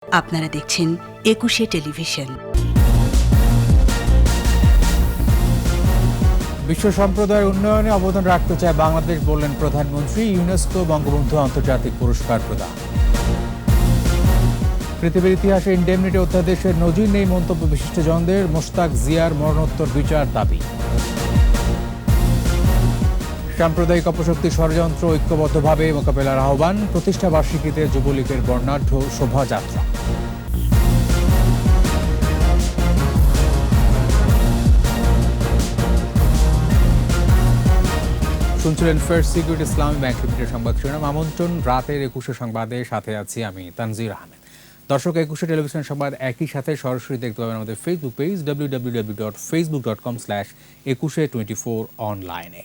আপনারা দেখছেন একুশে টেলিভিশন। বিশ্ব সম্প্রদায়ের উন্নয়নে অবদান রাখতে চায় বাংলাদেশ, বললেন প্রধানমন্ত্রী। ইউনেস্কো বঙ্গবন্ধু আন্তর্জাতিক পুরস্কার প্রদান। পৃথিবীর ইতিহাসে ইনডেমনিটি অধ্যাদেশের নজির নেই মন্তব্য বিশিষ্টজনদের। মোশতাক জিয়ার মরণোত্তর বিচার দাবি। সাম্প্রদায়িক অপশক্তির ষড়যন্ত্র ঐক্যবদ্ধভাবে মোকাবেলার আহ্বান। প্রতিষ্ঠা বার্ষিকীতে যুবলীগের বর্ণাঢ্য শোভাযাত্রা। শুনছিলেন ফার্স্ট সিকিউরিটি ইসলামী ব্যাংক লিমিটেড সংবাদ শিরোনাম। আমন্ত্রণ রাতের 21 সংবাদে, সাথে আছি আমি তানজির আহমেদ। দর্শক, 21 টেলিভিশন সংবাদ একই সাথে সরাসরি দেখতে পাবেন আমাদের ফেসবুক পেজ www.facebook.com/2124 অনলাইনে।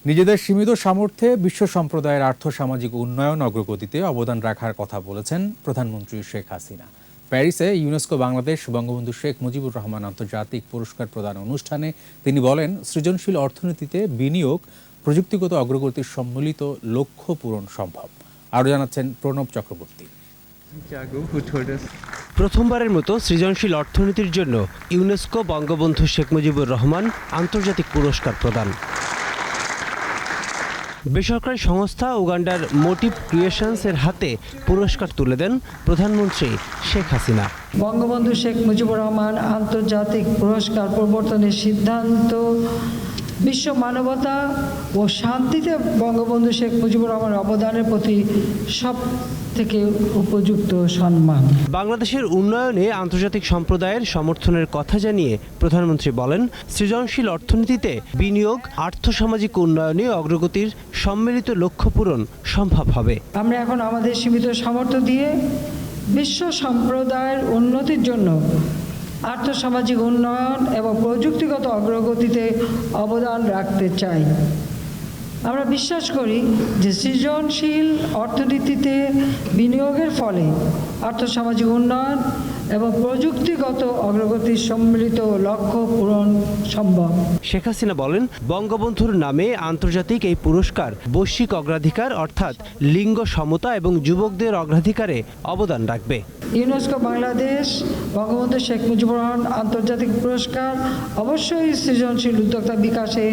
নিজেদের সীমিত সামর্থ্যে বিশ্ব সম্প্রদায়ের আর্থসামাজিক উন্নয়ন অগ্রগতিতে অবদান রাখার কথা বলেছেন প্রধানমন্ত্রী শেখ হাসিনা। প্যারিসে ইউনেস্কো বাংলাদেশ বঙ্গবন্ধু শেখ মুজিবুর রহমান আন্তর্জাতিক পুরস্কার প্রদান অনুষ্ঠানে তিনি বলেন, সৃজনশীল অর্থনীতিতে বিনিয়োগ, প্রযুক্তিগত অগ্রগতির সম্মিলিত লক্ষ্য পূরণ সম্ভব। আরও জানাচ্ছেন প্রণব চক্রবর্তী। প্রথমবারের মতো সৃজনশীল অর্থনীতির জন্য ইউনেস্কো বঙ্গবন্ধু শেখ মুজিবুর রহমান আন্তর্জাতিক পুরস্কার প্রদান। বেসরকারি সংস্থা উগান্ডার মোটিভ ক্রিয়েশনস এর হাতে পুরস্কার তুলে দেন প্রধানমন্ত্রী শেখ হাসিনা। বঙ্গবন্ধু শেখ মুজিবুর রহমান আন্তর্জাতিক পুরস্কার প্রবর্তনের সিদ্ধান্ত বিশ্ব মানবতা ও শান্তিতে বঙ্গবন্ধু শেখ মুজিবুর রহমানের অবদানের প্রতি সব থেকে উপযুক্ত সম্মান। বাংলাদেশের উন্নয়নে আন্তর্জাতিক সম্প্রদায়ের সমর্থনের কথা জানিয়ে প্রধানমন্ত্রী বলেন, সৃজনশীল অর্থনীতিতে বিনিয়োগ, আর্থসামাজিক উন্নয়নে অগ্রগতির সম্মিলিত লক্ষ্য পূরণ সম্ভব হবে। আমরা এখন আমাদের সীমিত সামর্থ্য দিয়ে বিশ্ব সম্প্রদায়ের উন্নতির জন্য আর্থসামাজিক উন্নয়ন এবং প্রযুক্তিগত অগ্রগতিতে অবদান রাখতে চাই। আমরা বিশ্বাস করি যে সৃজনশীল অর্থনীতিতে বিনিয়োগের ফলে আর্থসামাজিক উন্নয়ন এবং প্রযুক্তিগত অগ্রগতির সম্মিলিত লক্ষ্য পূরণ সম্ভব। শেখ হাসিনা বলেন, বঙ্গবন্ধুর নামে আন্তর্জাতিক এই পুরস্কার বৈশ্বিক অগ্রাধিকার অর্থাৎ লিঙ্গ সমতা এবং যুবকদের অগ্রাধিকারে অবদান রাখবে। ইউনেস্কো বাংলাদেশ বঙ্গবন্ধু শেখ মুজিবুর রহমান আন্তর্জাতিক পুরস্কার অবশ্যই সৃজনশীল উদ্যোক্তা বিকাশে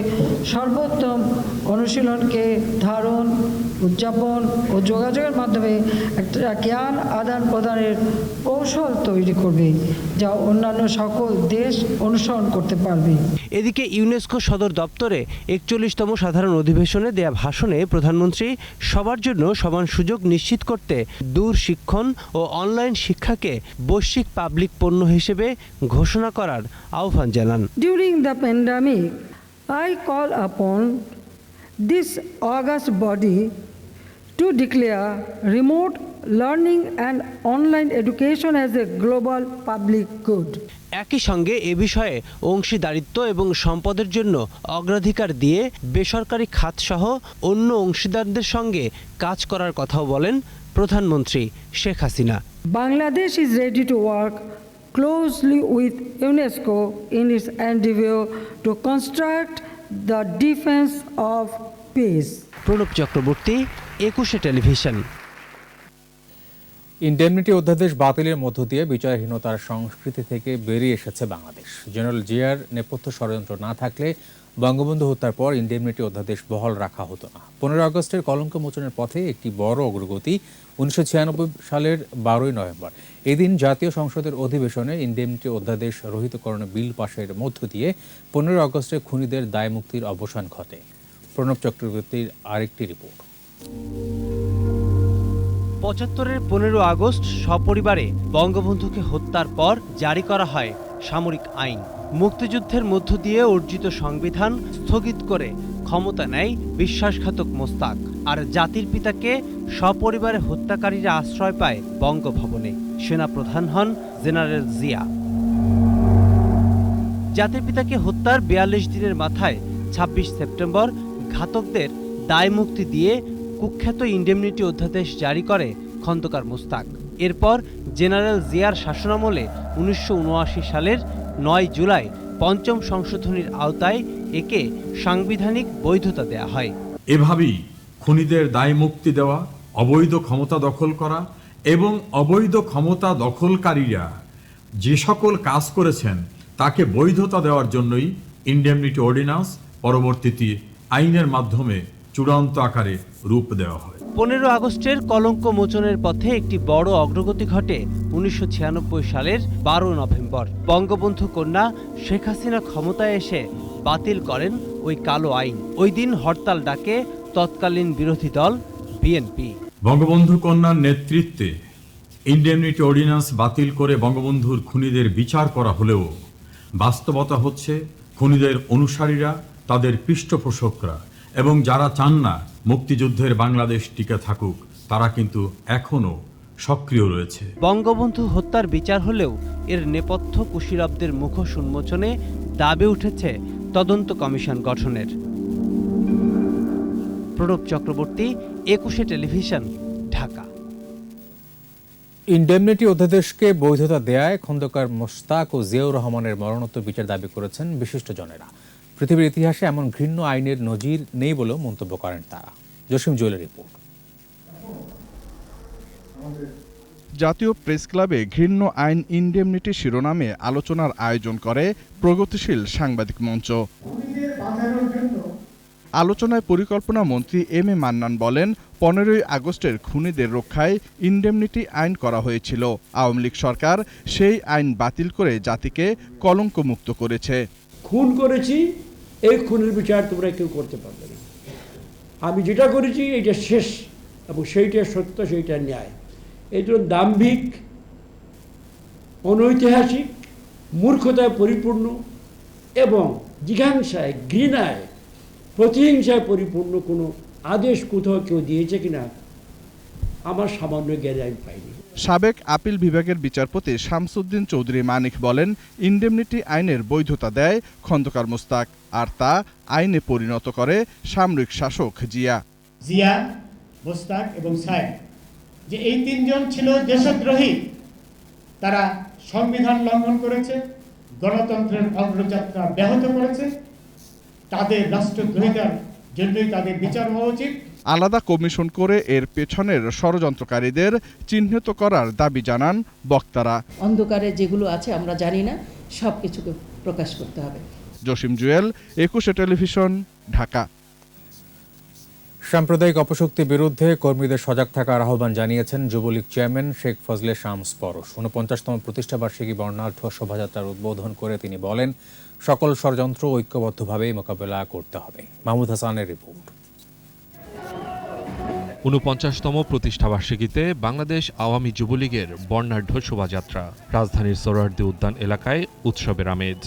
সর্বোত্তম অনুশীলনকে ধারণ, উদযাপন ও যোগাযোগের মাধ্যমে একটা জ্ঞান আদান প্রদানের কৌশল তৈরি করবে, যা অন্যান্য সকল দেশ অনুসরণ করতে পারবে। এদিকে ইউনেস্কো সদর দপ্তরে 41তম সাধারণ অধিবেশনে দেয়া ভাষণে প্রধানমন্ত্রী সবার জন্য সমান সুযোগ নিশ্চিত করতে দূর শিক্ষণ ও অনলাইন শিক্ষাকে বৈশ্বিক পাবলিক পণ্য হিসেবে ঘোষণা করার আহ্বান জানান। During the pandemic, I call upon this august body to declare remote learning and online education as a global public good. একই সঙ্গে এ বিষয়ে অংশীদারিত্ব এবং সম্পদের জন্য অগ্রাধিকার দিয়ে বেসরকারি খাতসহ অন্য অংশীদারদের সঙ্গে কাজ করার কথাও বলেন প্রধানমন্ত্রী Sheikh Hasina. Bangladesh is ready to work closely with UNESCO in its endeavor to construct the defense of peace. Pranab Chakraborty, 21 television. Indemnity অধ্যাদেশ বাতিলের মধ্য দিয়ে বিচারহীনতার সংস্কৃতি থেকে বেরিয়ে এসেছে বাংলাদেশ। জেনারেল জিয়ার নেপথ্য ষড়যন্ত্র না থাকলে বঙ্গবন্ধু হত্যার পর ইনডেমনিটি অধ্যাদেশ বহাল রাখা হতো না। 15 আগস্টের কলঙ্ক মোচনের পথে একটি বড় অগ্রগতি 1996 সালের 12 নভেম্বর। এদিন জাতীয় সংসদের অধিবেশনে ইনডেমনিটি অধ্যাদেশ রহিতকরণের বিল পাশের মধ্য দিয়ে 15 আগস্টে খুনিদের দায়মুক্তির অবসান ঘটে। প্রণব চক্রবর্তীর আরেকটি রিপোর্ট। 75-এর 15 আগস্ট সপরিবারে বঙ্গবন্ধুকে হত্যার পর জারি করা হয় সামরিক আইন। মুক্তিযুদ্ধের মধ্য দিয়ে অর্জিত সংবিধান স্থগিত করে ক্ষমতা নেয় বিশ্বাসঘাতক মোস্তাক। আর জাতির পিতাকে সপরিবারে হত্যাকারীরা আশ্রয় পায় বঙ্গভবনে। সেনাপ্রধান হন জেনারেল জিয়া। জাতির পিতাকে হত্যার 42 দিনের মাথায় 26 সেপ্টেম্বর ঘাতকদের দায়মুক্তি দিয়ে কুখ্যাত ইনডেমনিটি অধ্যাদেশ জারি করে খন্দকার মোস্তাক। এরপর জেনারেল জিয়ার শাসনামলে 1979 সালের 9 জুলাই পঞ্চম সংশোধনীর আওতায় একে সাংবিধানিক বৈধতা দেয়া হয়। এভাবেই খুনিদের দায় মুক্তি দেওয়া, অবৈধ ক্ষমতা দখল করা এবং অবৈধ ক্ষমতা দখলকারীরা যে সকল কাজ করেছেন তাকে বৈধতা দেওয়ার জন্যই ইনডেমনিটি অর্ডিন্যান্স পরবর্তীতে আইনের মাধ্যমে চূড়ান্ত আকারে রূপ দেওয়া হয়। 15 আগস্টের কলঙ্ক মোচনের পথে একটি বড় অগ্রগতি ঘটে 1996 সালের 12 নভেম্বর। বঙ্গবন্ধু কন্যা শেখ হাসিনা ক্ষমতায় এসে বাতিল করেন ওই কালো আইন। ওই দিন হরতাল ডাকে তৎকালীন বিরোধী দল বিএনপি। বঙ্গবন্ধু কন্যার নেতৃত্বে ইনডেমনিটি অর্ডিন্যান্স বাতিল করে বঙ্গবন্ধুর খুনিদের বিচার করা হলেও বাস্তবতা হচ্ছে খুনিদের অনুসারীরা, তাদের পৃষ্ঠপোষকরা এবং যারা চান না মুক্তিযুদ্ধের বাংলাদেশ টিকে থাকুক তারা কিন্তু এখনও সক্রিয় রয়েছে। বঙ্গবন্ধু হত্যার বিচার হলেও এর নেপথ্য কুশীলবদের মুখোশ উন্মোচনে দাবি উঠেছে তদন্ত কমিশন গঠনের। প্রণব চক্রবর্তী, 21 টেলিভিশন, ঢাকা। ইনডেমনিটি অধ্যাদেশকে বৈধতা দেয়ায় খন্দকার মোশতাক ও জিয়াউর রহমানের মরণোত্তর বিচার দাবি করেছেন বিশিষ্টজনেরা। পৃথিবীর ইতিহাসে এমন ঘৃণ্য আইনের নজির নেই বলেও মন্তব্য করেন তারা। জসিম জুয়েলের রিপোর্ট। জাতীয় প্রেস ক্লাবে ঘৃণ্য আইন ইনডেমনিটি শিরোনামে আলোচনার আয়োজন করে প্রগতিশীল সাংবাদিক মঞ্চ। আলোচনায় পরিকল্পনা মন্ত্রী এম এ মান্নান বলেন, 15ই আগস্টের খুনিদের রক্ষায় ইনডেমনিটি আইন করা হয়েছিল। আওয়ামী লীগ সরকার সেই আইন বাতিল করে জাতিকে কলঙ্কমুক্ত করেছে। খুন করেছি, এই খুনের বিচার তোমরা কেউ করতে পারবে না। আমি যেটা করেছি এইটা শেষ এবং সেইটা সত্য, সেইটা ন্যায়। এই জন্য দাম্ভিক, অনৈতিহাসিক, মূর্খতায় পরিপূর্ণ এবং জিজ্ঞাসায়, ঘৃণায়, প্রতিহিংসায় পরিপূর্ণ কোনো আদেশ কোথাও কেউ দিয়েছে কিনা আমার সামান্য জ্ঞানে আমি পাইনি। সাবেক আপিল বিভাগের বিচারপতি শামসুদ্দিন চৌধুরী মানিক বলেন, ইনডেমনিটি আইনের বৈধতা দেয় খন্দকার মোশতাক, আর তা আইনে পরিণত করে সামরিক শাসক জিয়া। জিয়া, মোশতাক এবং সায়েদ, যে এই তিনজন ছিল দেশদ্রোহী, তারা সংবিধান লঙ্ঘন করেছে, গণতন্ত্রের অগ্রযাত্রা ব্যাহত করেছে। তাদের রাষ্ট্রদ্রোহিতার জন্যই তাদের বিচার হওয়া উচিত। আলাদা কমিশন করে এর পেছনের ষড়যন্ত্রকারীদের চিহ্নিত করার দাবি জানান বক্তারা। অন্ধকারে যেগুলো আছে আমরা জানি না, সব কিছুকে প্রকাশ করতে হবে। জসিম জুয়েল, 21 টেলিভিশন, ঢাকা। সাম্প্রদায়িক অপশক্তির বিরুদ্ধে কর্মীদের সজাগ থাকার আহ্বান জানিয়েছেন যুবলীগ চেয়ারম্যান শেখ ফজলে শামস পরশ। 49তম প্রতিষ্ঠাবার্ষিকী বর্ণাঢ্য শোভাযাত্রার উদ্বোধন করে তিনি বলেন, সকল ষড়যন্ত্র ঐক্যবদ্ধভাবে মোকাবেলা করতে হবে। মাহমুদ হাসানের রিপোর্ট। 49তম প্রতিষ্ঠাবার্ষিকীতে বাংলাদেশ আওয়ামী যুবলীগের বর্ণাঢ্য শোভাযাত্রা। রাজধানীর সোহরাওয়ার্দী উদ্যান এলাকায় উৎসবের আমেজ।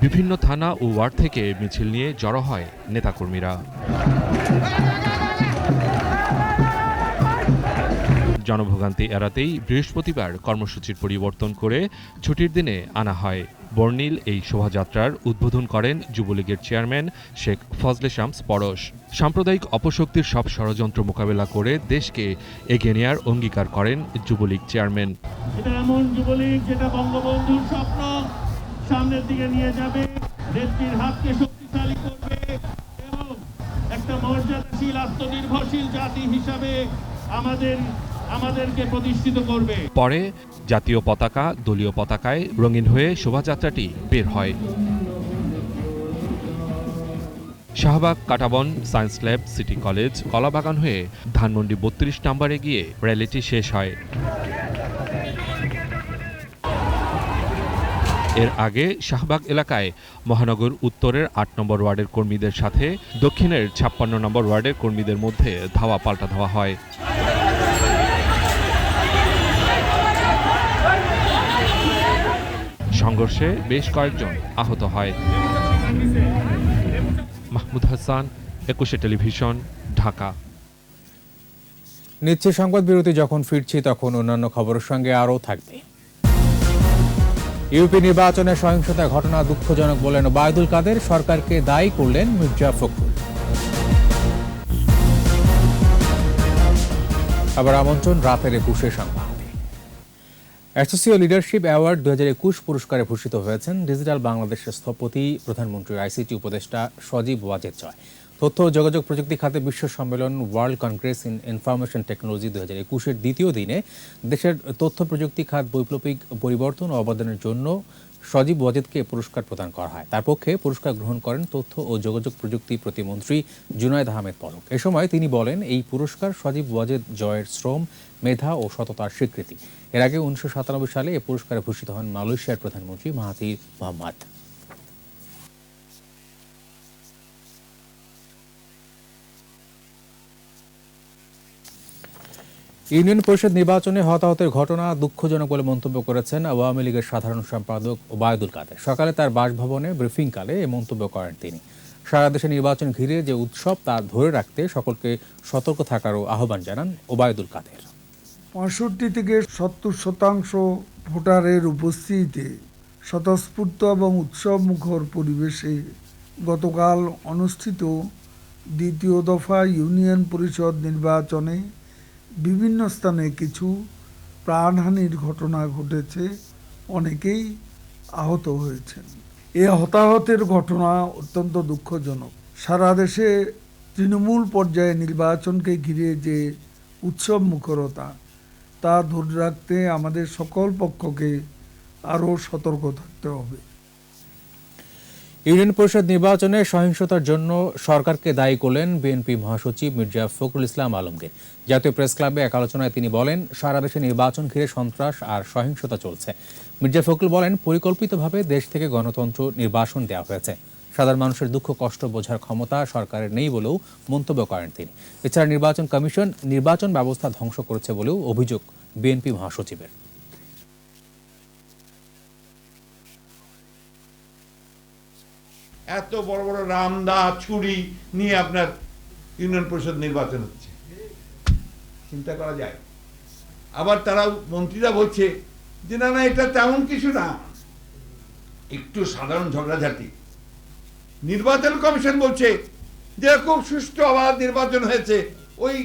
বিভিন্ন থানা ও ওয়ার্ড থেকে মিছিল নিয়ে জড়ো হয় নেতাকর্মীরা। জনভোগান্তি এড়াতেই বৃহস্পতিবার কর্মসূচির পরিবর্তন করে ছুটির দিনে আনা হয়। বর্ণিল এই শোভাযাত্রার উদ্বোধন করেন যুবলীগের চেয়ারম্যান শেখ ফজলে শামস পরশ। সাম্প্রদায়িক অপশক্তির সব ষড়যন্ত্র মোকাবেলা করে দেশকে এগিয়ে নেওয়ার অঙ্গীকার করেন যুবলীগ চেয়ারম্যান। এটা এমন যুবলীগ যেটা বঙ্গবন্ধুর স্বপ্ন সামনের দিকে নিয়ে যাবে, নেত্রীর হাতকে শক্তিশালী করবে এবং একটা মর্যাদাশীল, আত্মনির্ভরশীল জাতি হিসাবে আমাদেরকে প্রতিষ্ঠিত করবে। পরে জাতীয় পতাকা দলীয় পতাকায় রঙিন হয়ে শোভাযাত্রাটি বের হয়। শাহবাগ, কাঁটাবন, সায়েন্স ল্যাব, সিটি কলেজ, কলাবাগান হয়ে ধানমন্ডি 32 নম্বরে গিয়ে র্যালিটি শেষ হয়। এর আগে শাহবাগ এলাকায় মহানগর উত্তরের 8 নম্বর ওয়ার্ডের কর্মীদের সাথে দক্ষিণের 56 নম্বর ওয়ার্ডের কর্মীদের মধ্যে ধাওয়া পাল্টা ধাওয়া হয়। সংঘর্ষে বেশ কয়েকজন আহত হয়। মাহমুদ হাসান, 21 টেলিভিশন, ঢাকা। নিচ্ছে সংবাদ বিরতি। যখন ফিরছি তখন অন্যান্য খবরের সঙ্গে আরও থাকবে। ইউপি নির্বাচনে সহিংসতা ঘটনা দুঃখজনক বলেন ওবায়দুল কাদের। সরকারকে দায়ী করলেন মির্জা ফখরুল। আবার আমন্ত্রণ রাতের 21 সংবাদ। অ্যাসোসিয়েট লিডারশিপ অ্যাওয়ার্ড 2021 পুরস্কারে ভূষিত হয়েছেন ডিজিটাল বাংলাদেশের স্থপতি, প্রধানমন্ত্রীর আইসিটি উপদেষ্টা সজীব ওয়াজেদ জয়। তথ্য ও যোগাযোগ প্রযুক্তি খাতে বিশ্ব সম্মেলন world congress in information technology 2021-এর দ্বিতীয় দিনে দেশের তথ্য প্রযুক্তি খাত বৈপ্লবিক পরিবর্তন ও অবদানের জন্য সজীব ওয়াজেদকে পুরস্কার প্রদান করা হয়। তার পক্ষে পুরস্কার গ্রহণ করেন তথ্য ও যোগাযোগ প্রযুক্তি প্রতিমন্ত্রী জুনায়েদ আহমেদ পলক। এ সময় তিনি বলেন, এই পুরস্কার সজীব ওয়াজেদ জয়ের শ্রম, মেধা ও সততার স্বীকৃতি। এর আগে 1997 সালে এ পুরস্কারে ভূষিত হন মালয়েশিয়ার প্রধানমন্ত্রী মাহাথির মোহাম্মদ। ইউনিয়ন পরিষদ নির্বাচনে হতাহতের ঘটনা দুঃখজনক বলে মন্তব্য করেছেন আওয়ামী লীগের সাধারণ সম্পাদক ওবায়দুল কাদের। সকালে তার বাসভবনে ব্রিফিংকালে এ মন্তব্য করেন তিনি। সারা দেশে নির্বাচন ঘিরে যে উৎসব তা ধরে রাখতে সকলকে সতর্ক থাকারও আহ্বান জানান ওবায়দুল কাদের। 65 থেকে 70% ভোটারের উপস্থিতিতে স্বতঃস্ফূর্ত এবং উৎসব মুখর পরিবেশে গতকাল অনুষ্ঠিত দ্বিতীয় দফা ইউনিয়ন পরিষদ নির্বাচনে বিভিন্ন স্থানে কিছু প্রাণহানির ঘটনা ঘটেছে, অনেকেই আহত হয়েছেন। এ হতাহতের ঘটনা অত্যন্ত দুঃখজনক। সারা দেশে তৃণমূল পর্যায়ে নির্বাচনকে ঘিরে যে উৎসব মুখরতা তা ধরে রাখতে আমাদের সকল পক্ষকে আরও সতর্ক থাকতে হবে। ইউনিয়ন পরিষদ নির্বাচনে সহিংসতার জন্য সরকারকে দায়ী করলেন বিএনপি মহাসচিব মির্জা ফখরুল ইসলাম আলমগীর। জাতীয় প্রেস ক্লাবে এক আলোচনায় তিনি বলেন, সারা দেশে নির্বাচন ঘিরে সন্ত্রাস আর সহিংসতা চলছে। মির্জা ফখরুল বলেন, পরিকল্পিতভাবে দেশ থেকে গণতন্ত্র নির্বাসন দেওয়া হয়েছে। সাধারণ মানুষের দুঃখ কষ্ট বোঝার ক্ষমতা সরকারের নেই বলেও মন্তব্য করেন তিনি। এছাড়া নির্বাচন কমিশন নির্বাচন ব্যবস্থা ধ্বংস করেছে বলেও অভিযোগ বিএনপি মহাসচিবের। এত বড় বড় রামদা ছুরি নিয়ে আপনার ইউনিয়ন পরিষদ নির্বাচন হচ্ছে, চিন্তা করা যায়। আবার তারা মন্ত্রীরা বলছে যে না না এটা তেমন কিছু না, একটু সাধারণ ঝগড়াঝাটি। নির্বাচন কমিশন বলছে যে খুব সুষ্ঠু অবাধ নির্বাচন হয়েছে, ওই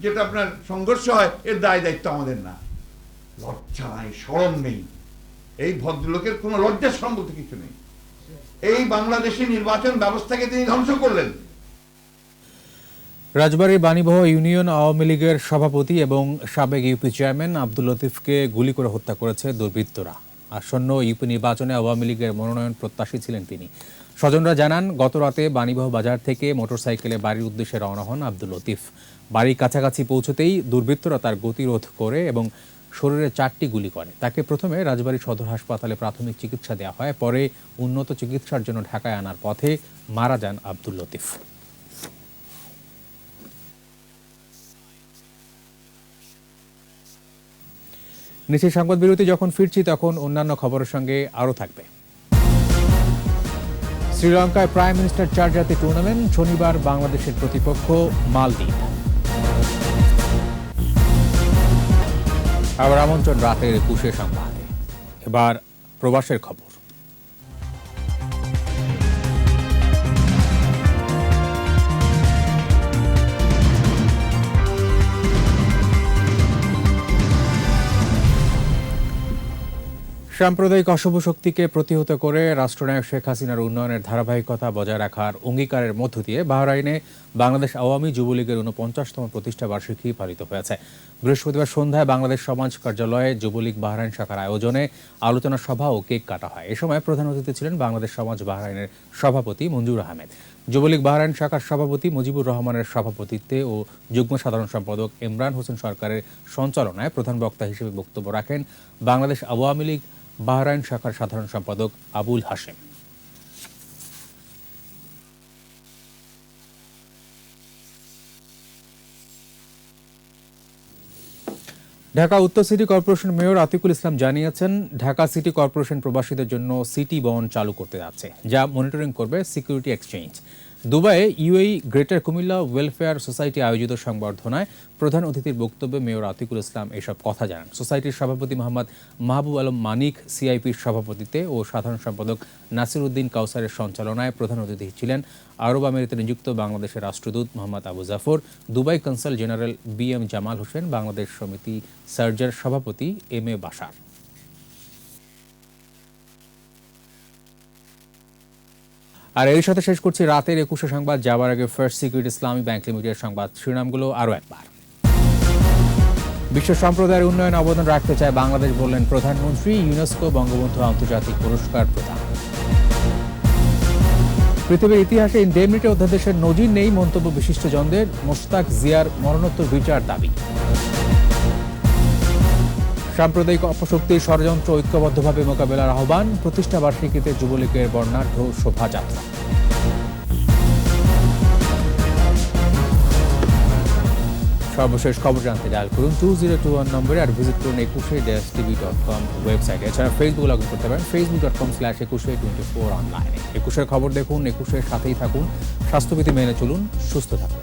যেটা আপনার সংঘর্ষ হয় এর দায় দায়িত্ব আমাদের না। লজ্জা নাই, শরম নেই। এই ভদ্রলোকের কোনো লজ্জা সম্পর্কে কিছু নেই। এই বাংলাদেশের নির্বাচন ব্যবস্থাকে তিনি ধ্বংস করলেন। রাজবাড়ীর বাণীবহ ইউনিয়ন আওয়ামী লীগের সভাপতি এবং সাবেক ইউপি চেয়ারম্যান আব্দুল লতিফকে গুলি করে হত্যা করেছে দুর্বৃত্তরা। আসন্ন ইউপি নির্বাচনে আওয়ামী লীগের মনোনয়ন প্রত্যাশী ছিলেন তিনি। স্বজনরা জানান, গতরাতে বাণীবহ বাজার থেকে মোটরসাইকেলে বাড়ির উদ্দেশ্যে রওনা হন আব্দুল লতিফ। বাড়ির কাছাকাছি পৌঁছতেই দুর্বৃত্তরা তার গতিরোধ করে এবং শরীরে 4টি গুলি করে। তাকে প্রথমে রাজবাড়ী সদর হাসপাতালে প্রাথমিক চিকিৎসা দেওয়া হয়, পরে উন্নত চিকিৎসার জন্য ঢাকায় আনার পথে মারা যান আব্দুল লতিফ। নিচে সংবাদ বিরতি যখন ফিরছি তখন অন্যান্য খবরের সঙ্গে আরও থাকবে। শ্রীলঙ্কায় প্রাইম মিনিস্টার চার্জাতে টুর্নামেন্ট, শনিবার বাংলাদেশের প্রতিপক্ষ মালদ্বীপ। আবার আমন্ত্রণ রাতের 21 সংবাদে। এবার প্রবাসের খবর। সাম্প্রদায়িক অশুভ শক্তিকে প্রতিহত করে রাষ্ট্রনায়ক শেখ হাসিনার উন্নয়নের ধারাবাহিকতা বজায় রাখার অঙ্গীকারের মধ্য দিয়ে বাহরাইনে বাংলাদেশ আওয়ামী যুবলীগের 49তম প্রতিষ্ঠা বার্ষিকী পালিত হয়েছে। বৃহস্পতিবার সন্ধ্যায় বাংলাদেশ সমাজ কার্যালয়ে যুবলীগ বাহরাইন শাখার আয়োজনে আলোচনা সভা ও কেক কাটা হয়। এ সময় প্রধান অতিথি ছিলেন বাংলাদেশ সমাজ বাহরাইনের সভাপতি মঞ্জুর আহমেদ। যুবলীগ বাহরাইন শাখার সভাপতি মুজিবুর রহমানের সভাপতিত্বে ও যুগ্ম সাধারণ সম্পাদক ইমরান হোসেন সরকারের সঞ্চালনায় প্রধান বক্তা হিসেবে বক্তব্য রাখেন বাংলাদেশ আওয়ামী লীগ বাহরাইন শাখার সাধারণ সম্পাদক আবুল হাশেম। ঢাকা উত্তর সিটি কর্পোরেশন মেয়র আতিকুল ইসলাম জানিয়েছেন, ঢাকা সিটি কর্পোরেশন প্রবাসীদের জন্য সিটি বন্ড চালু করতে যাচ্ছে, যা মনিটরিং করবে সিকিউরিটি এক্সচেঞ্জ। দুবাইয়ে UAE greater Comilla welfare society আয়োজিত সংবর্ধনায় প্রধান অতিথির বক্তব্যে মেয়র আতিকুল ইসলাম এসব কথা জানান। সোসাইটির সভাপতি মোহাম্মদ মাহবুব আলম মানিক সিআইপির সভাপতিত্বে ও সাধারণ সম্পাদক নাসির উদ্দিন কাউসারের সঞ্চালনায় প্রধান অতিথি ছিলেন আরব আমিরাতে নিযুক্ত বাংলাদেশের রাষ্ট্রদূত Mohammad Abu Jafar, Dubai consul general BM Jamal Hossain, Bangladesh সমিতি সার্জার সভাপতি MA বাশার। আর এর সাথে শেষ করছি রাতের 21 সংবাদ। যাওয়ার আগে ফার্স্ট সিকিউরিটি ইসলামী ব্যাংক লিমিটেড সংবাদ শিরোনামগুলো আরও একবার। বিশ্ব সম্প্রদায়ের উন্নয়নে অবদান রাখতে চায় বাংলাদেশ, বললেন প্রধানমন্ত্রী। ইউনেস্কো বঙ্গবন্ধু আন্তর্জাতিক পুরস্কার প্রদান। পৃথিবীর ইতিহাসে ইনডেমনিটি অধ্যাদেশের নজির নেই, মন্তব্য বিশিষ্টজনদের। মোশতাক জিয়ার মরণোত্তর বিচার দাবি। সাম্প্রদায়িক অপশক্তির ষড়যন্ত্র ঐক্যবদ্ধভাবে মোকাবেলার আহ্বান। প্রতিষ্ঠা বার্ষিকীতে যুবলীগের বর্ণাঢ্য শোভাযাত্রা। সর্বশেষ খবর জানতে ডায়াল করুন 2021 নম্বরে আর ভিজিট করুন 21tv.com ওয়েবসাইটে। এছাড়া ফেসবুক লগ ইন করতে পারেন facebook.com/2124 অনলাইনে। 21 খবর দেখুন, 21 সাথেই থাকুন, স্বাস্থ্যবিধি মেনে চলুন, সুস্থ থাকুন।